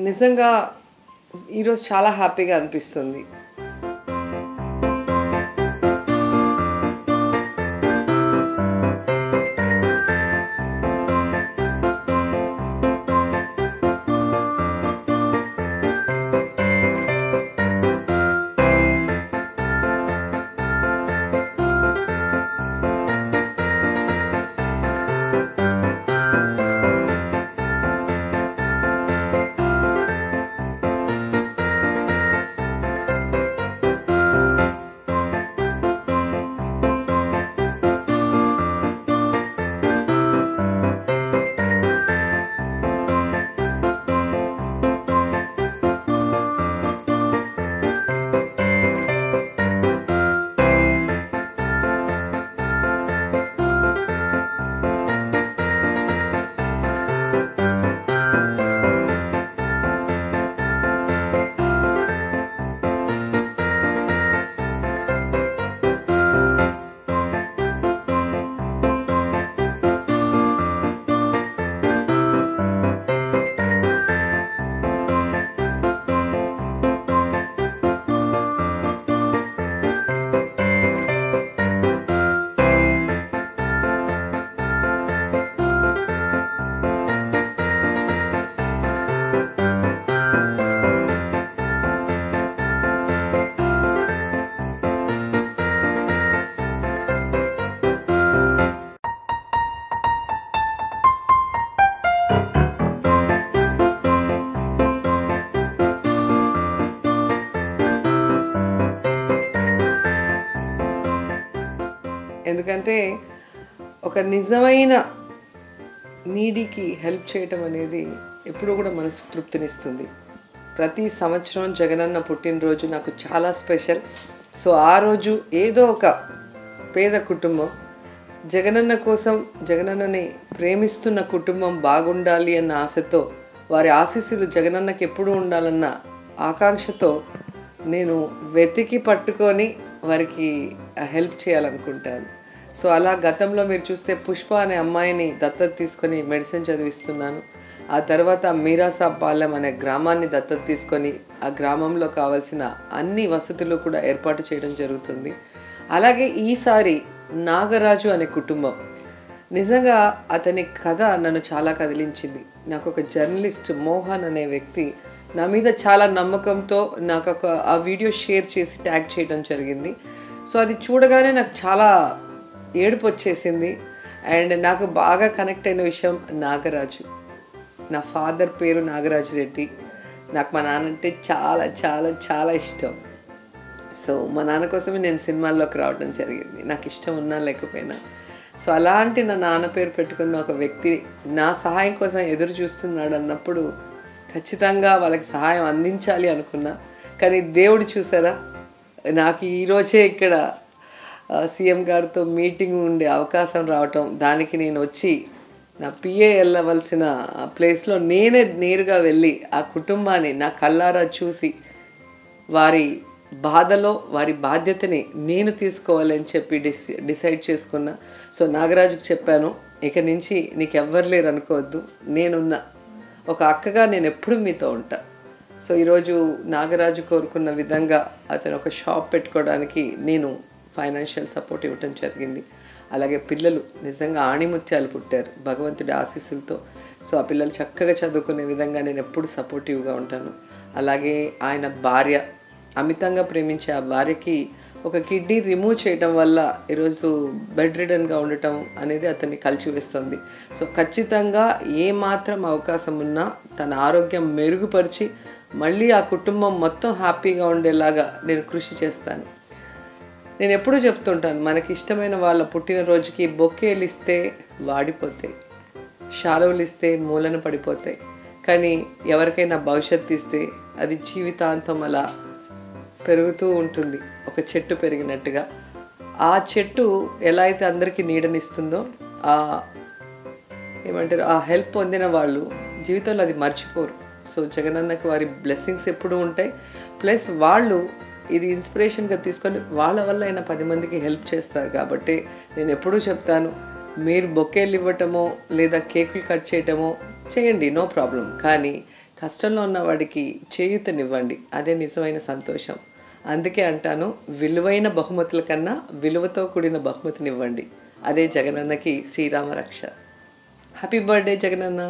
నిజంగా ఈరోజు చాలా హ్యాపీగా అనిపిస్తుంది. ఎందుకంటే ఒక నిజమైన నీడీకి హెల్ప్ చేయటం అనేది ఎప్పుడూ కూడా మనసు తృప్తినిస్తుంది. ప్రతి సంవత్సరం జగనన్న పుట్టినరోజు నాకు చాలా స్పెషల్. సో ఆ రోజు ఏదో ఒక పేద కుటుంబం జగనన్న కోసం, జగనన్నని ప్రేమిస్తున్న కుటుంబం బాగుండాలి అన్న ఆశతో, వారి ఆశీస్సులు జగనన్నకి ఎప్పుడూ ఉండాలన్న ఆకాంక్షతో నేను వెతికి పట్టుకొని వారికి హెల్ప్ చేయాలనుకుంటాను. సో అలా గతంలో మీరు చూస్తే పుష్ప అనే అమ్మాయిని దత్తత తీసుకొని మెడిసిన్ చదివిస్తున్నాను. ఆ తర్వాత మీరాసాబ్ పాలెం అనే గ్రామాన్ని దత్తత తీసుకొని ఆ గ్రామంలో కావాల్సిన అన్ని వసతులు కూడా ఏర్పాటు చేయడం జరుగుతుంది. అలాగే ఈసారి నాగరాజు అనే కుటుంబం, నిజంగా అతని కథ నన్ను చాలా కదిలించింది. నాకు ఒక జర్నలిస్ట్ మోహన్ అనే వ్యక్తి నా మీద చాలా నమ్మకంతో నాకు ఆ వీడియో షేర్ చేసి ట్యాగ్ చేయడం జరిగింది. సో అది చూడగానే నాకు చాలా ఏడుపు వచ్చేసింది. అండ్ నాకు బాగా కనెక్ట్ అయిన విషయం నాగరాజు. నా ఫాదర్ పేరు నాగరాజు రెడ్డి. నాకు మా నాన్న అంటే చాలా చాలా చాలా ఇష్టం. సో మా నాన్న కోసమే నేను సినిమాల్లోకి రావడం జరిగింది, నాకు ఇష్టం ఉన్నా లేకపోయినా. సో అలాంటి నా నాన్న పేరు పెట్టుకున్న ఒక వ్యక్తి నా సహాయం కోసం ఎదురు చూస్తున్నాడు అన్నప్పుడు ఖచ్చితంగా వాళ్ళకి సహాయం అందించాలి అనుకున్నా. కానీ దేవుడు చూసారా, నాకు ఈరోజే ఇక్కడ సీఎం గారితో మీటింగ్ ఉండే అవకాశం రావటం, దానికి నేను వచ్చి నా పిఏ వెళ్ళవలసిన ప్లేస్లో నేరుగా వెళ్ళి ఆ కుటుంబాన్ని నా కళ్ళారా చూసి వారి బాధలో వారి బాధ్యతని నేను తీసుకోవాలని చెప్పి డిసైడ్ చేసుకున్నా. సో నాగరాజుకి చెప్పాను, ఇక నుంచి నీకు ఎవ్వరు లేరు అనుకోవద్దు, నేనున్నా, ఒక అక్కగా నేను ఎప్పుడు మీతో ఉంటా. సో ఈరోజు నాగరాజు కోరుకున్న విధంగా అతను ఒక షాప్ పెట్టుకోవడానికి నేను ఫైనాన్షియల్ సపోర్ట్ ఇవ్వటం జరిగింది. అలాగే పిల్లలు నిజంగా ఆణిముత్యాలు పుట్టారు భగవంతుడి ఆశీస్సులతో. సో ఆ పిల్లలు చక్కగా చదువుకునే విధంగా నేను ఎప్పుడు సపోర్టివ్గా ఉంటాను. అలాగే ఆయన భార్య, అమితంగా ప్రేమించే ఆ భార్యకి ఒక కిడ్నీ రిమూవ్ చేయటం వల్ల ఈరోజు బెడ్ రిడన్గా ఉండటం అనేది అతన్ని కలిచివేస్తుంది. సో ఖచ్చితంగా ఏమాత్రం అవకాశం ఉన్నా తన ఆరోగ్యం మెరుగుపరిచి మళ్ళీ ఆ కుటుంబం మొత్తం హ్యాపీగా ఉండేలాగా నేను కృషి చేస్తాను. నేను ఎప్పుడూ చెప్తుంటాను, మనకి ఇష్టమైన వాళ్ళ పుట్టినరోజుకి బొకేలు ఇస్తే వాడిపోతాయి, శాలువలు ఇస్తే మూలన పడిపోతాయి. కానీ ఎవరికైనా భవిష్యత్తు ఇస్తే అది జీవితాంతం అలా పెరుగుతూ ఉంటుంది, ఒక చెట్టు పెరిగినట్టుగా. ఆ చెట్టు ఎలా అయితే అందరికీ నీడనిస్తుందో, ఏమంటారు, ఆ హెల్ప్ పొందిన వాళ్ళు జీవితంలో అది మర్చిపోరు. సో జగనన్నకి వారి బ్లెస్సింగ్స్ ఎప్పుడూ ఉంటాయి. ప్లస్ వాళ్ళు ఇది ఇన్స్పిరేషన్గా తీసుకొని వాళ్ళ వల్ల అయినా 10 మందికి హెల్ప్ చేస్తారు. కాబట్టి నేను ఎప్పుడూ చెప్తాను, మీరు బొకేలు ఇవ్వటమో లేదా కేకులు కట్ చేయటమో చేయండి, నో ప్రాబ్లం. కానీ కష్టంలో ఉన్న వాడికి చేయూతనివ్వండి, అదే నిజమైన సంతోషం. అందుకే అంటాను, విలువైన బహుమతుల కన్నా విలువతో కూడిన బహుమతినివ్వండి, అదే జగనన్నకి శ్రీరామ రక్ష. Happy birthday Jagananna.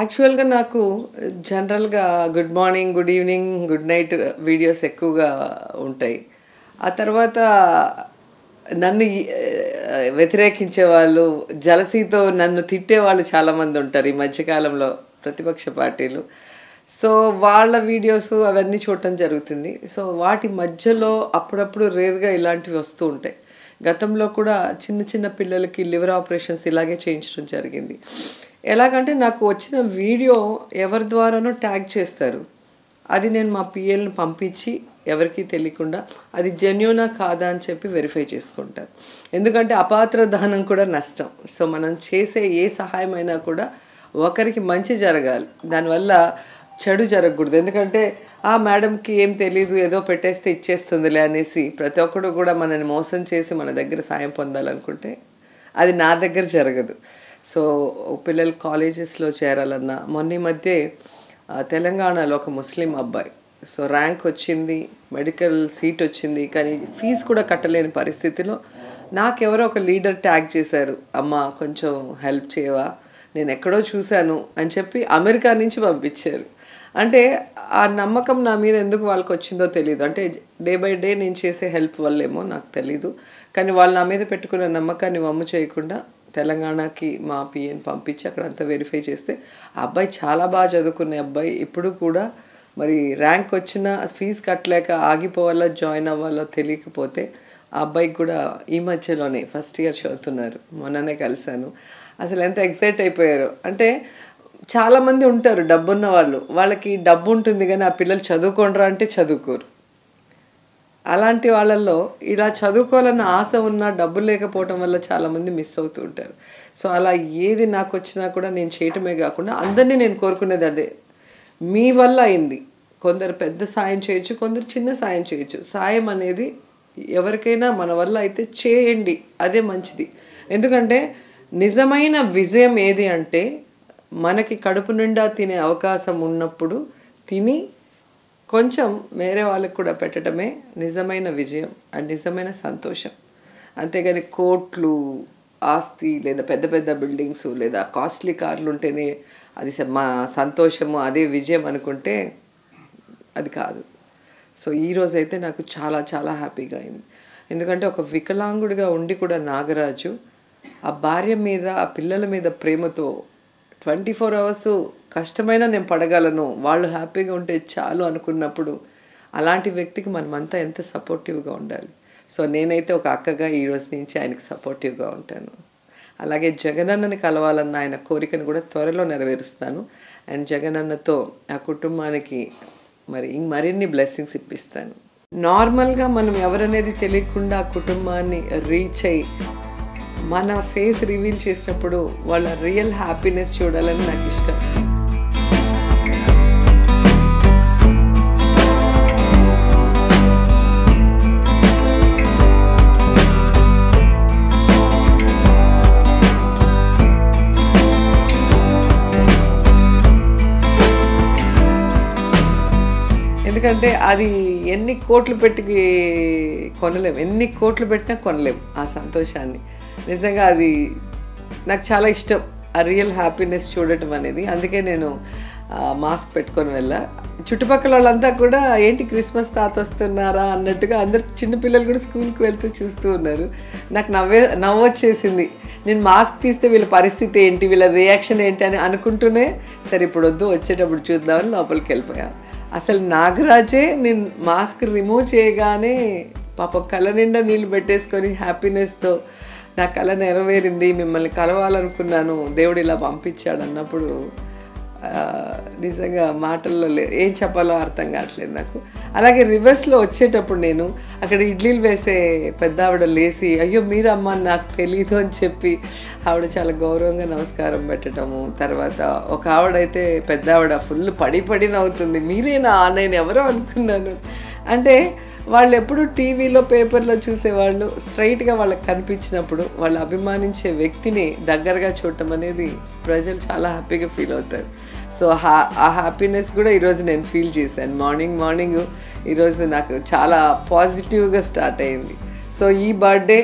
యాక్చువల్గా నాకు జనరల్గా good morning, good evening, good night videos ఎక్కువగా ఉంటాయి. ఆ తర్వాత నన్ను వ్యతిరేకించే వాళ్ళు, జలసీతో నన్ను తిట్టే వాళ్ళు చాలామంది ఉంటారు ఈ మధ్యకాలంలో, ప్రతిపక్ష పార్టీలు. సో వాళ్ళ వీడియోస్ అవన్నీ చూడటం జరుగుతుంది. సో వాటి మధ్యలో అప్పుడప్పుడు రేర్గా ఇలాంటివి వస్తూ ఉంటాయి. గతంలో కూడా చిన్న చిన్న పిల్లలకి లివర్ ఆపరేషన్స్ ఇలాగే చేయించడం జరిగింది. ఎలాగంటే నాకు వచ్చిన వీడియో ఎవరి ద్వారానో ట్యాగ్ చేస్తారు, అది నేను మా పిఎల్ని పంపించి ఎవరికీ తెలియకుండా అది జెన్యూనా కాదా అని చెప్పి వెరిఫై చేసుకుంటారు. ఎందుకంటే అపాత్ర దానం కూడా నష్టం. సో మనం చేసే ఏ సహాయమైనా కూడా ఒకరికి మంచి జరగాలి, దానివల్ల చెడు జరగకూడదు. ఎందుకంటే ఆ మేడంకి ఏం తెలీదు, ఏదో పెట్టేస్తే ఇచ్చేస్తుందిలే అనేసి ప్రతి ఒక్కడు కూడా మనల్ని మోసం చేసి మన దగ్గర సాయం పొందాలనుకుంటే అది నా దగ్గర జరగదు. సో పిల్లలు కాలేజెస్లో చేరాలన్నా, మొన్న మధ్య తెలంగాణలో ఒక ముస్లిం అబ్బాయి, సో ర్యాంక్ వచ్చింది, మెడికల్ సీట్ వచ్చింది, కానీ ఫీజు కూడా కట్టలేని పరిస్థితిలో నాకెవరో ఒక లీడర్ ట్యాగ్ చేశారు, అమ్మ కొంచెం హెల్ప్ చేయవా, నేను ఎక్కడో చూశాను అని చెప్పి అమెరికా నుంచి పంపించారు. అంటే ఆ నమ్మకం నా మీద ఎందుకు వాళ్ళకి వచ్చిందో తెలియదు. అంటే డే బై డే నేను చేసే హెల్ప్ వల్లేమో నాకు తెలీదు, కానీ వాళ్ళు నా మీద పెట్టుకున్న నమ్మకాన్ని వమ్ము చేయకుండా తెలంగాణకి మా పిఎని పంపించి అక్కడ అంతా వెరిఫై చేస్తే ఆ అబ్బాయి చాలా బాగా చదువుకునే అబ్బాయి, ఇప్పుడు కూడా మరి ర్యాంక్ వచ్చినా ఫీజు కట్టలేక ఆగిపోవాలో జాయిన్ అవ్వాలో తెలియకపోతే ఆ అబ్బాయికి కూడా ఈ మధ్యలోనే ఫస్ట్ ఇయర్ చదువుతున్నారు, మొన్ననే కలిశాను. అసలు ఎంత ఎక్సైట్ అయిపోయారు అంటే, చాలామంది ఉంటారు డబ్బున్న వాళ్ళు, వాళ్ళకి డబ్బు ఉంటుంది కానీ ఆ పిల్లలు చదువుకోండ్రా అంటే చదువుకోరు. అలాంటి వాళ్ళల్లో ఇలా చదువుకోవాలన్న ఆశ ఉన్నా డబ్బు లేకపోవటం వల్ల చాలామంది మిస్ అవుతూ ఉంటారు. సో అలా ఏది నాకు వచ్చినా కూడా నేను చేయటమే కాకుండా అందరినీ నేను కోరుకునేది అదే, మీ వల్ల అయింది. కొందరు పెద్ద సాయం చేయొచ్చు, కొందరు చిన్న సాయం చేయొచ్చు. సాయం అనేది ఎవరికైనా మన వల్ల అయితే చేయండి, అదే మంచిది. ఎందుకంటే నిజమైన విజయం ఏది అంటే, మనకి కడుపు నిండా తినే అవకాశం ఉన్నప్పుడు తిని కొంచెం వేరే వాళ్ళకి కూడా పెట్టడమే నిజమైన విజయం అండ్ నిజమైన సంతోషం. అంతేగాని కోట్లు ఆస్తి లేదా పెద్ద పెద్ద బిల్డింగ్స్ లేదా కాస్ట్లీ కార్లు ఉంటేనే అది మా సంతోషము, అదే విజయం అనుకుంటే అది కాదు. సో ఈరోజైతే నాకు చాలా చాలా హ్యాపీగా అయింది. ఎందుకంటే ఒక వికలాంగుడిగా ఉండి కూడా నాగరాజు ఆ భార్య మీద, ఆ పిల్లల మీద ప్రేమతో 24 hours కష్టమైనా నేను పడగలను, వాళ్ళు హ్యాపీగా ఉంటే చాలు అనుకున్నప్పుడు అలాంటి వ్యక్తికి మనమంతా ఎంత సపోర్టివ్గా ఉండాలి. సో నేనైతే ఒక అక్కగా ఈరోజు నుంచి ఆయనకు సపోర్టివ్గా ఉంటాను. అలాగే జగనన్నని కలవాలన్న ఆయన కోరికను కూడా త్వరలో నెరవేరుస్తాను. అండ్ జగనన్నతో ఆ కుటుంబానికి మరిన్ని బ్లెస్సింగ్స్ ఇప్పిస్తాను. నార్మల్గా మనం ఎవరనేది తెలియకుండా ఆ కుటుంబాన్ని రీచ్ అయ్యి మన ఫేస్ రివీల్ చేసినప్పుడు వాళ్ళ రియల్ హ్యాపీనెస్ చూడాలని నాకు ఇష్టం. ఎందుకంటే అది ఎన్ని కోట్లు పెట్టి కొనలేం, ఎన్ని కోట్లు పెట్టినా కొనలేం ఆ సంతోషాన్ని. నిజంగా అది నాకు చాలా ఇష్టం, ఆ రియల్ హ్యాపీనెస్ చూడటం అనేది. అందుకే నేను మాస్క్ పెట్టుకొని వెళ్ళా. చుట్టుపక్కల వాళ్ళంతా కూడా ఏంటి క్రిస్మస్ తాత వస్తున్నారా అన్నట్టుగా అందరు చిన్నపిల్లలు కూడా స్కూల్కి వెళ్తూ చూస్తూ ఉన్నారు. నాకు నవ్వొచ్చేసింది. నేను మాస్క్ తీస్తే వీళ్ళ పరిస్థితి ఏంటి, వీళ్ళ రియాక్షన్ ఏంటి అని అనుకుంటూనే సరే ఇప్పుడు వద్దు, వచ్చేటప్పుడు చూద్దామని లోపలికి వెళ్ళిపోయాను. అసలు నాగరాజే నేను మాస్క్ రిమూవ్ చేయగానే పాపం కళ్ళ నిండా నీళ్ళు పెట్టేసుకొని హ్యాపీనెస్తో నా కళ నెరవేరింది, మిమ్మల్ని కలవాలనుకున్నాను, దేవుడు ఇలా పంపించాడు అన్నప్పుడు నిజంగా మాటల్లో ఏం చెప్పాలో అర్థం కావట్లేదు నాకు. అలాగే రివర్స్లో వచ్చేటప్పుడు నేను అక్కడ ఇడ్లీలు వేసే పెద్ద ఆవిడ లేచి అయ్యో మీరమ్మ నాకు తెలీదు అని చెప్పి ఆవిడ చాలా గౌరవంగా నమస్కారం పెట్టడము. తర్వాత ఒక ఆవిడైతే పెద్ద ఆవిడ ఫుల్ పడి నవ్వుతుంది, మీరేనా నేను ఎవరో అనుకున్నాను. అంటే వాళ్ళు ఎప్పుడు టీవీలో పేపర్లో చూసేవాళ్ళు స్ట్రైట్గా వాళ్ళకి కనిపించినప్పుడు వాళ్ళు అభిమానించే వ్యక్తిని దగ్గరగా చూడటం అనేది ప్రజలు చాలా హ్యాపీగా ఫీల్ అవుతారు. సో ఆ హ్యాపీనెస్ కూడా ఈరోజు నేను ఫీల్ చేశాను. మార్నింగ్ ఈరోజు నాకు చాలా పాజిటివ్గా స్టార్ట్ అయింది. సో ఈ బర్త్డే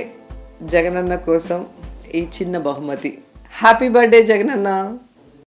జగనన్న కోసం ఈ చిన్న బహుమతి. Happy birthday Jagananna.